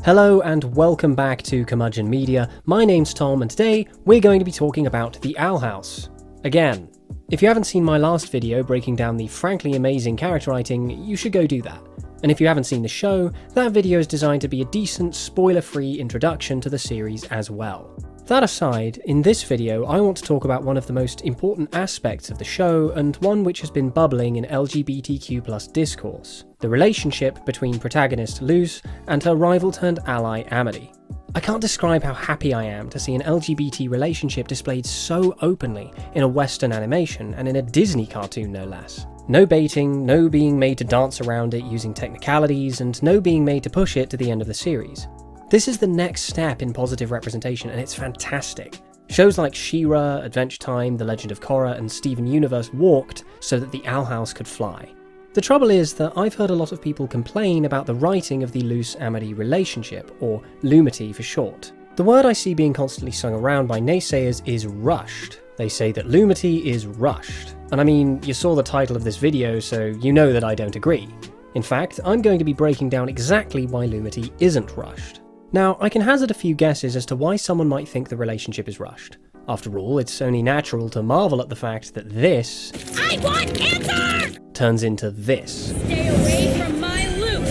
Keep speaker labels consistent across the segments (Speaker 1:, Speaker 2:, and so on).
Speaker 1: Hello and welcome back to Curmudgeon Media. My name's Tom and today we're going to be talking about the Owl House. Again. If you haven't seen my last video breaking down the frankly amazing character writing, you should go do that. And if you haven't seen the show, that video is designed to be a decent, spoiler-free introduction to the series as well. That aside, in this video I want to talk about one of the most important aspects of the show and one which has been bubbling in LGBTQ+ discourse, the relationship between protagonist Luz and her rival-turned-ally Amity. I can't describe how happy I am to see an LGBT relationship displayed so openly in a Western animation and in a Disney cartoon no less. No baiting, no being made to dance around it using technicalities, and no being made to push it to the end of the series. This is the next step in positive representation and it's fantastic. Shows like She-Ra, Adventure Time, The Legend of Korra and Steven Universe walked so that the Owl House could fly. The trouble is that I've heard a lot of people complain about the writing of the Luz-Amity relationship, or Lumity for short. The word I see being constantly sung around by naysayers is rushed. They say that Lumity is rushed. And I mean, you saw the title of this video, so you know that I don't agree. In fact, I'm going to be breaking down exactly why Lumity isn't rushed. Now, I can hazard a few guesses as to why someone might think the relationship is rushed. After all, it's only natural to marvel at the fact that this
Speaker 2: I want answers!
Speaker 1: Turns into this.
Speaker 2: Stay away from my loot!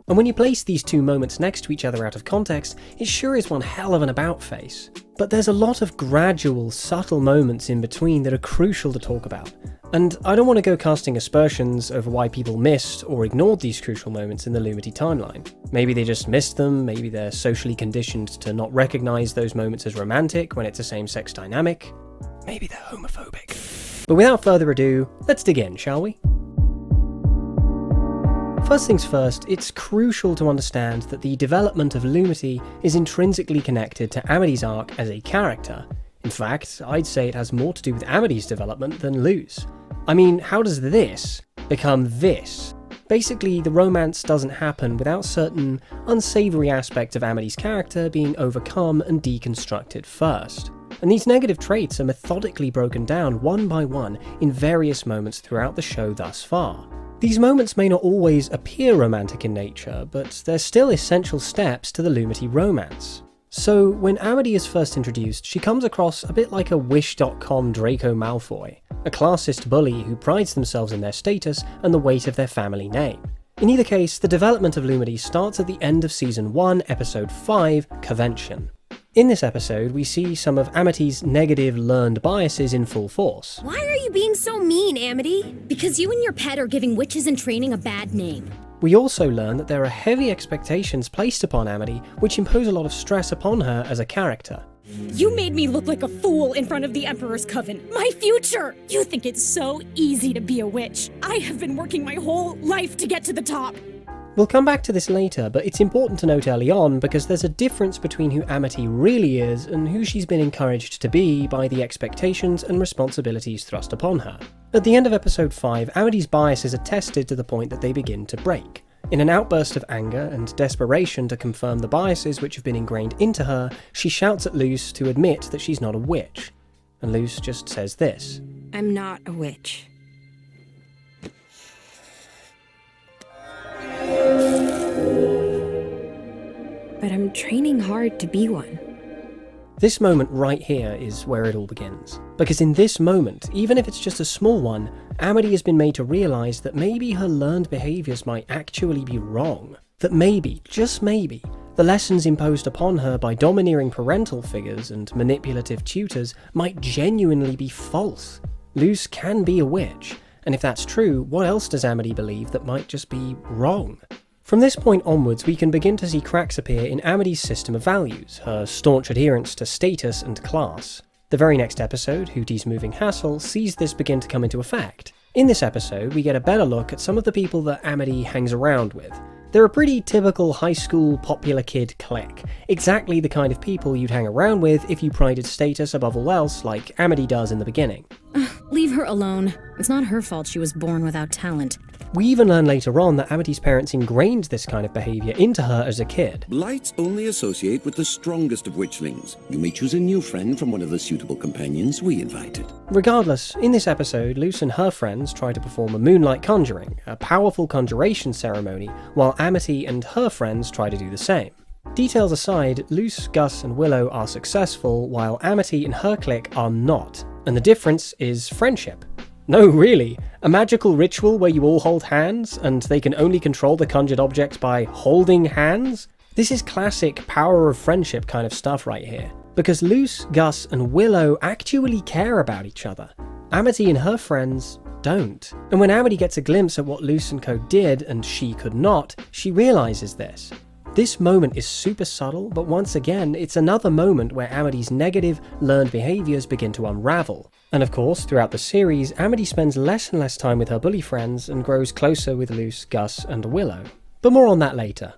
Speaker 1: And when you place these two moments next to each other out of context, it sure is one hell of an about-face. But there's a lot of gradual, subtle moments in between that are crucial to talk about. And I don't want to go casting aspersions over why people missed or ignored these crucial moments in the Lumity timeline. Maybe they just missed them, maybe they're socially conditioned to not recognise those moments as romantic when it's a same-sex dynamic. Maybe they're homophobic. But without further ado, let's dig in, shall we? First things first, it's crucial to understand that the development of Lumity is intrinsically connected to Amity's arc as a character. In fact, I'd say it has more to do with Amity's development than Luz. I mean, how does this become this? Basically, the romance doesn't happen without certain unsavoury aspects of Amity's character being overcome and deconstructed first. And these negative traits are methodically broken down one by one in various moments throughout the show thus far. These moments may not always appear romantic in nature, but they're still essential steps to the Lumity romance. So, when Amity is first introduced, she comes across a bit like a Wish.com Draco Malfoy, a classist bully who prides themselves in their status and the weight of their family name. In either case, the development of Lumity starts at the end of Season 1, Episode 5, Convention. In this episode, we see some of Amity's negative learned biases in full force.
Speaker 2: Why are you being so mean, Amity? Because you and your pet are giving witches in training a bad name.
Speaker 1: We also learn that there are heavy expectations placed upon Amity, which impose a lot of stress upon her as a character.
Speaker 3: You made me look like a fool in front of the Emperor's Coven. My future! You think it's so easy to be a witch. I have been working my whole life to get to the top.
Speaker 1: We'll come back to this later, but it's important to note early on because there's a difference between who Amity really is and who she's been encouraged to be by the expectations and responsibilities thrust upon her. At the end of episode 5, Amity's biases are tested to the point that they begin to break. In an outburst of anger and desperation to confirm the biases which have been ingrained into her, she shouts at Luz to admit that she's not a witch. And Luz just says this.
Speaker 3: I'm not a witch. But I'm training hard to be one.
Speaker 1: This moment right here is where it all begins. Because in this moment, even if it's just a small one, Amity has been made to realise that maybe her learned behaviours might actually be wrong. That maybe, just maybe, the lessons imposed upon her by domineering parental figures and manipulative tutors might genuinely be false. Luz can be a witch, and if that's true, what else does Amity believe that might just be wrong? From this point onwards, we can begin to see cracks appear in Amity's system of values, her staunch adherence to status and class. The very next episode, Hootie's Moving Hassle, sees this begin to come into effect. In this episode, we get a better look at some of the people that Amity hangs around with. They're a pretty typical high school popular kid clique, exactly the kind of people you'd hang around with if you prided status above all else like Amity does in the beginning.
Speaker 4: Leave her alone. It's not her fault she was born without talent.
Speaker 1: We even learn later on that Amity's parents ingrained this kind of behaviour into her as a kid.
Speaker 4: Blights only associate with the strongest of witchlings. You may choose a new friend from one of the suitable companions we invited.
Speaker 1: Regardless, in this episode, Luce and her friends try to perform a moonlight conjuring, a powerful conjuration ceremony, while Amity and her friends try to do the same. Details aside, Luce, Gus and Willow are successful, while Amity and her clique are not, and the difference is friendship. No, really, a magical ritual where you all hold hands, and they can only control the conjured objects by holding hands? This is classic power of friendship kind of stuff right here, because Luce, Gus and Willow actually care about each other. Amity and her friends don't. And when Amity gets a glimpse at what Luce and co did and she could not, she realises this. This moment is super subtle, but once again, it's another moment where Amity's negative, learned behaviours begin to unravel. And of course, throughout the series, Amity spends less and less time with her bully friends and grows closer with Luce, Gus and Willow. But more on that later.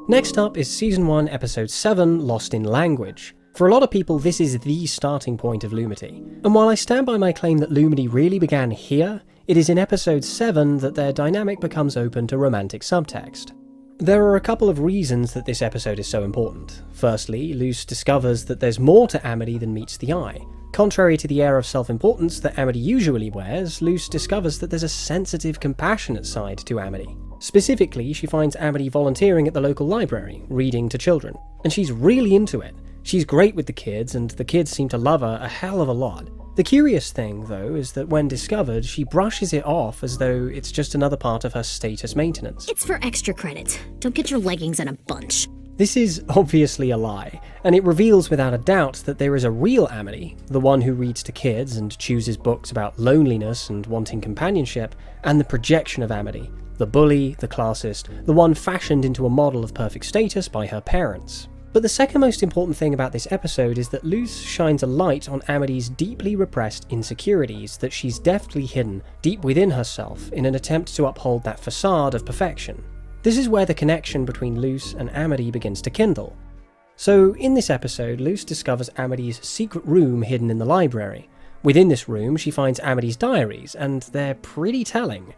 Speaker 1: Next up is Season 1, Episode 7, Lost in Language. For a lot of people, this is the starting point of Lumity. And while I stand by my claim that Lumity really began here, it is in Episode 7 that their dynamic becomes open to romantic subtext. There are a couple of reasons that this episode is so important. Firstly, Luce discovers that there's more to Amity than meets the eye. Contrary to the air of self-importance that Amity usually wears, Luce discovers that there's a sensitive, compassionate side to Amity. Specifically, she finds Amity volunteering at the local library, reading to children, and she's really into it. She's great with the kids, and the kids seem to love her a hell of a lot. The curious thing, though, is that when discovered, she brushes it off as though it's just another part of her status maintenance.
Speaker 2: It's for extra credit. Don't get your leggings in a bunch.
Speaker 1: This is obviously a lie, and it reveals without a doubt that there is a real Amity, the one who reads to kids and chooses books about loneliness and wanting companionship, and the projection of Amity, the bully, the classist, the one fashioned into a model of perfect status by her parents. But the second most important thing about this episode is that Luce shines a light on Amity's deeply repressed insecurities that she's deftly hidden deep within herself in an attempt to uphold that facade of perfection. This is where the connection between Luce and Amity begins to kindle. So in this episode, Luce discovers Amity's secret room hidden in the library. Within this room, she finds Amity's diaries, and they're pretty telling.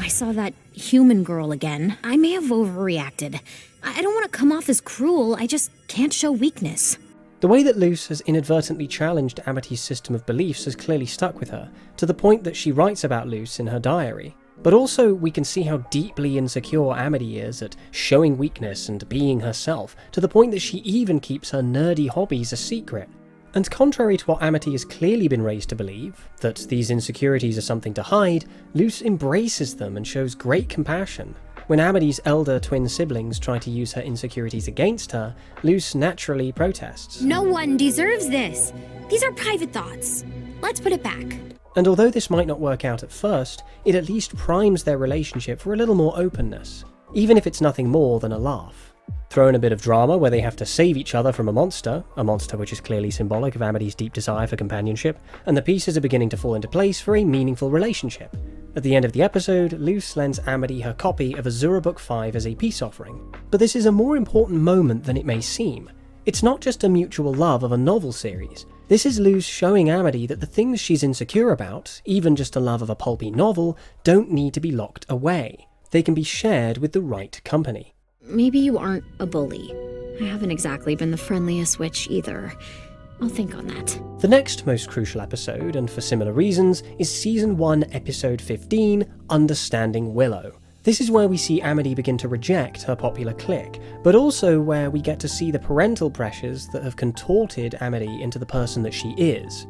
Speaker 2: I saw that human girl again. I may have overreacted. I don't want to come off as cruel, I just can't show weakness.
Speaker 1: The way that Luce has inadvertently challenged Amity's system of beliefs has clearly stuck with her, to the point that she writes about Luce in her diary. But also, we can see how deeply insecure Amity is at showing weakness and being herself, to the point that she even keeps her nerdy hobbies a secret. And contrary to what Amity has clearly been raised to believe, that these insecurities are something to hide, Luce embraces them and shows great compassion. When Amity's elder twin siblings try to use her insecurities against her, Luce naturally protests.
Speaker 2: No one deserves this. These are private thoughts. Let's put it back.
Speaker 1: And although this might not work out at first, it at least primes their relationship for a little more openness, even if it's nothing more than a laugh. Throw in a bit of drama where they have to save each other from a monster which is clearly symbolic of Amity's deep desire for companionship, and the pieces are beginning to fall into place for a meaningful relationship. At the end of the episode, Luce lends Amity her copy of Azura Book 5 as a peace offering. But this is a more important moment than it may seem. It's not just a mutual love of a novel series. This is Luce showing Amity that the things she's insecure about, even just a love of a pulpy novel, don't need to be locked away. They can be shared with the right company.
Speaker 2: Maybe you aren't a bully. I haven't exactly been the friendliest witch either. I'll think on that.
Speaker 1: The next most crucial episode, and for similar reasons, is Season 1, Episode 15, Understanding Willow. This is where we see Amity begin to reject her popular clique, but also where we get to see the parental pressures that have contorted Amity into the person that she is.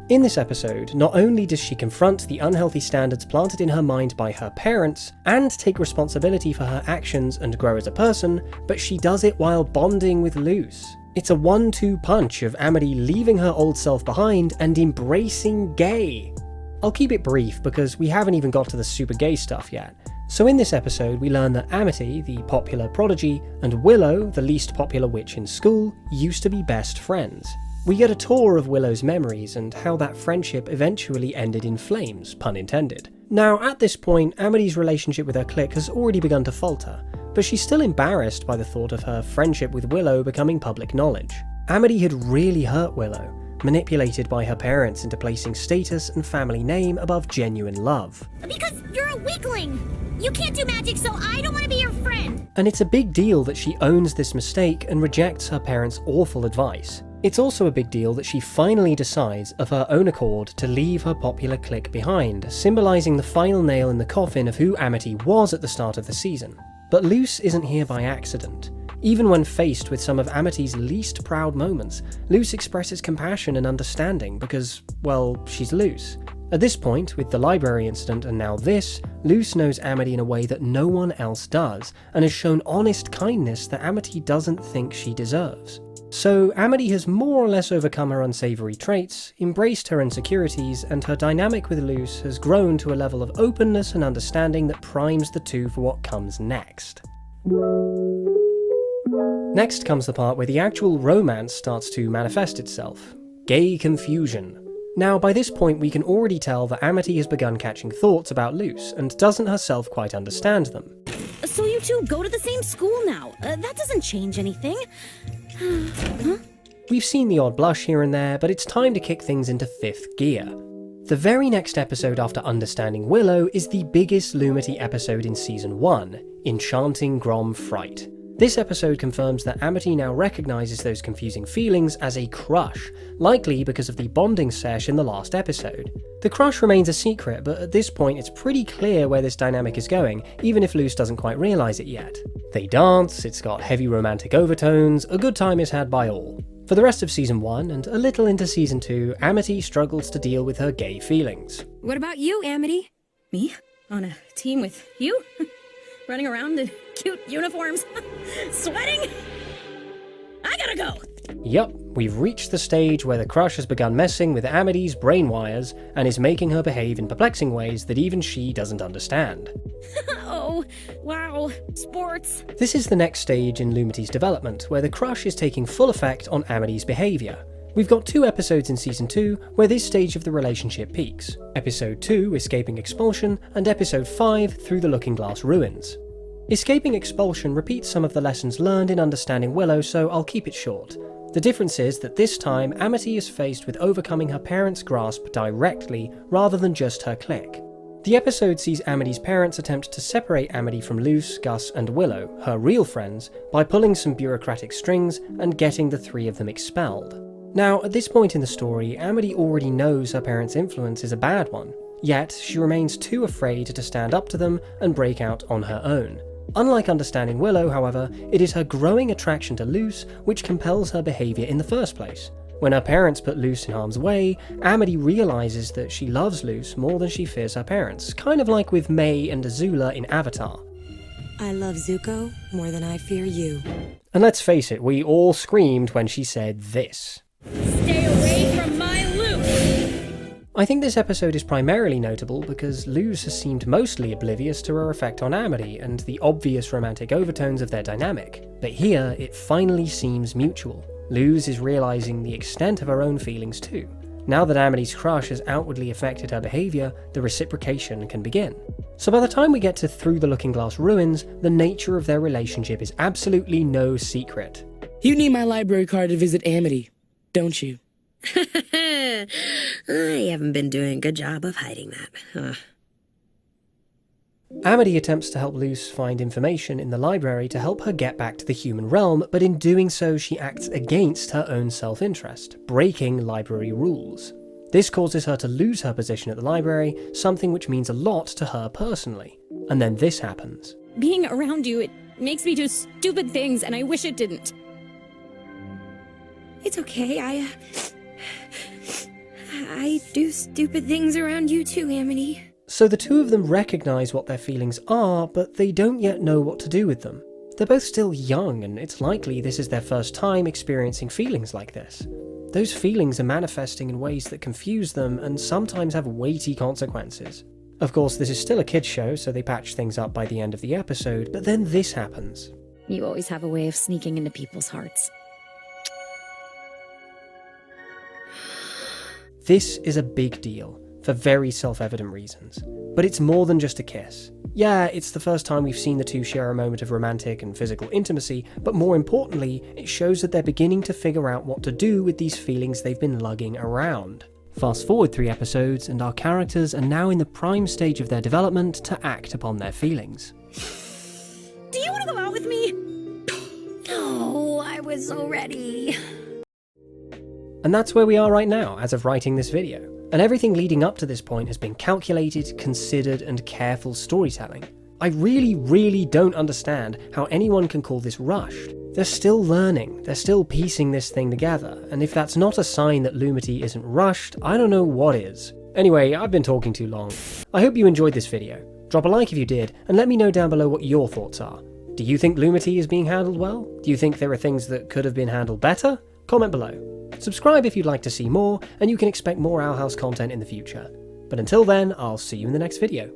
Speaker 1: In this episode, not only does she confront the unhealthy standards planted in her mind by her parents, and take responsibility for her actions and grow as a person, but she does it while bonding with Luce. It's a 1-2 punch of Amity leaving her old self behind and embracing gay. I'll keep it brief because we haven't even got to the super gay stuff yet. So in this episode, we learn that Amity, the popular prodigy, and Willow, the least popular witch in school, used to be best friends. We get a tour of Willow's memories and how that friendship eventually ended in flames, pun intended. Now, at this point, Amity's relationship with her clique has already begun to falter, but she's still embarrassed by the thought of her friendship with Willow becoming public knowledge. Amity had really hurt Willow, manipulated by her parents into placing status and family name above genuine love.
Speaker 2: Because you're a weakling! You can't do magic, so I don't want to be your friend!
Speaker 1: And it's a big deal that she owns this mistake and rejects her parents' awful advice. It's also a big deal that she finally decides, of her own accord, to leave her popular clique behind, symbolising the final nail in the coffin of who Amity was at the start of the season. But Luce isn't here by accident. Even when faced with some of Amity's least proud moments, Luce expresses compassion and understanding because, well, she's Luce. At this point, with the library incident and now this, Luce knows Amity in a way that no one else does, and has shown honest kindness that Amity doesn't think she deserves. So Amity has more or less overcome her unsavoury traits, embraced her insecurities, and her dynamic with Luce has grown to a level of openness and understanding that primes the two for what comes next. Next comes the part where the actual romance starts to manifest itself. Gay confusion. Now, by this point we can already tell that Amity has begun catching thoughts about Luce, and doesn't herself quite understand them.
Speaker 2: So you two go to the same school now. That doesn't change anything. Huh?
Speaker 1: We've seen the odd blush here and there, but it's time to kick things into 5th gear. The very next episode after understanding Willow is the biggest Lumity episode in Season 1, Enchanting Grom Fright. This episode confirms that Amity now recognises those confusing feelings as a crush, likely because of the bonding sesh in the last episode. The crush remains a secret, but at this point it's pretty clear where this dynamic is going, even if Luce doesn't quite realise it yet. They dance, it's got heavy romantic overtones, a good time is had by all. For the rest of Season 1 and a little into Season 2, Amity struggles to deal with her gay feelings.
Speaker 3: What about you, Amity? Me? On a team with you? Running around in cute uniforms? Sweating? I gotta go!
Speaker 1: Yup, we've reached the stage where the crush has begun messing with Amity's brain wires and is making her behave in perplexing ways that even she doesn't understand.
Speaker 3: Oh, wow. Sports.
Speaker 1: This is the next stage in Lumity's development, where the crush is taking full effect on Amity's behaviour. We've got 2 episodes in Season 2 where this stage of the relationship peaks. Episode 2, Escaping Expulsion, and Episode 5, Through the Looking Glass Ruins. Escaping Expulsion repeats some of the lessons learned in understanding Willow, so I'll keep it short. The difference is that this time, Amity is faced with overcoming her parents' grasp directly, rather than just her clique. The episode sees Amity's parents attempt to separate Amity from Luce, Gus, and Willow, her real friends, by pulling some bureaucratic strings and getting the 3 of them expelled. Now, at this point in the story, Amity already knows her parents' influence is a bad one, yet she remains too afraid to stand up to them and break out on her own. Unlike understanding Willow, however, it is her growing attraction to Luce which compels her behaviour in the first place. When her parents put Luce in harm's way, Amity realises that she loves Luce more than she fears her parents, kind of like with May and Azula in Avatar.
Speaker 5: I love Zuko more than I fear you.
Speaker 1: And let's face it, we all screamed when she said this.
Speaker 3: Stay away from my Luce!
Speaker 1: I think this episode is primarily notable because Luce has seemed mostly oblivious to her effect on Amity and the obvious romantic overtones of their dynamic, but here it finally seems mutual. Luce is realising the extent of her own feelings too. Now that Amity's crush has outwardly affected her behaviour, the reciprocation can begin. So by the time we get to Through the Looking Glass Ruins, the nature of their relationship is absolutely no secret.
Speaker 6: You need my library card to visit Amity, don't you?
Speaker 5: I haven't been doing a good job of hiding that.
Speaker 1: Amity attempts to help Luce find information in the library to help her get back to the human realm, but in doing so she acts against her own self-interest, breaking library rules. This causes her to lose her position at the library, something which means a lot to her personally. And then this happens.
Speaker 3: Being around you, it makes me do stupid things, and I wish it didn't.
Speaker 5: It's okay, I do stupid things around you too, Amity.
Speaker 1: So the 2 of them recognise what their feelings are, but they don't yet know what to do with them. They're both still young, and it's likely this is their first time experiencing feelings like this. Those feelings are manifesting in ways that confuse them and sometimes have weighty consequences. Of course, this is still a kids' show, so they patch things up by the end of the episode, but then this happens.
Speaker 2: You always have a way of sneaking into people's hearts.
Speaker 1: This is a big deal. for very self-evident reasons. But it's more than just a kiss. Yeah, it's the first time we've seen the two share a moment of romantic and physical intimacy, but more importantly, it shows that they're beginning to figure out what to do with these feelings they've been lugging around. Fast forward 3 episodes, and our characters are now in the prime stage of their development to act upon their feelings.
Speaker 3: Do you want to go out with me?
Speaker 5: Oh, I was so ready.
Speaker 1: And that's where we are right now, as of writing this video. And everything leading up to this point has been calculated, considered, and careful storytelling. I really don't understand how anyone can call this rushed. They're still learning, they're still piecing this thing together, and if that's not a sign that Lumity isn't rushed, I don't know what is. Anyway, I've been talking too long. I hope you enjoyed this video. Drop a like if you did, and let me know down below what your thoughts are. Do you think Lumity is being handled well? Do you think there are things that could have been handled better? Comment below. Subscribe if you'd like to see more, and you can expect more Owl House content in the future. But until then, I'll see you in the next video.